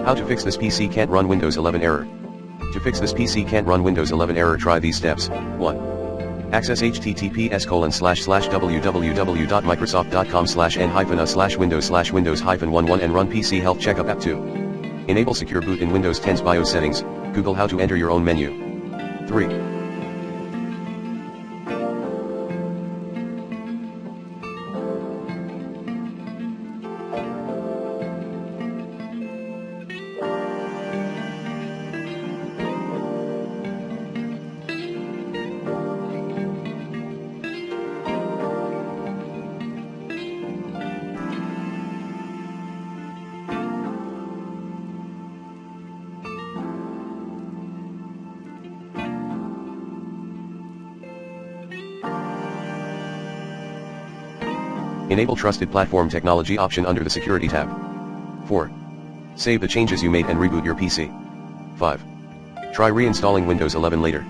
How to fix this PC can't run Windows 11 error. To fix this PC can't run Windows 11 error, try these steps. 1. Access https://www.microsoft.com/n-a/windows/windows-11 and run PC Health Checkup app. 2. Enable secure boot in Windows 10's BIOS settings. Google how to enter your own menu. 3. Enable Trusted Platform Technology option under the Security tab. 4. Save the changes you made and reboot your PC. 5. Try reinstalling Windows 11 later.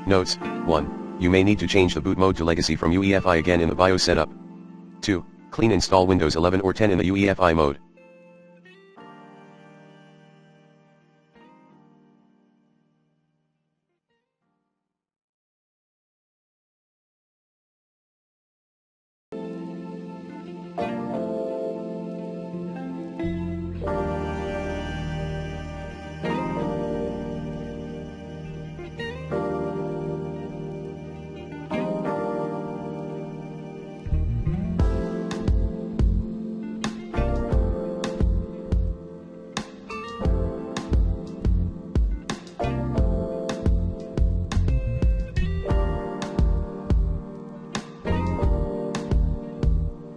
Notes: 1. You may need to change the boot mode to legacy from UEFI again in the BIOS setup. 2. Clean install Windows 11 or 10 in the UEFI mode.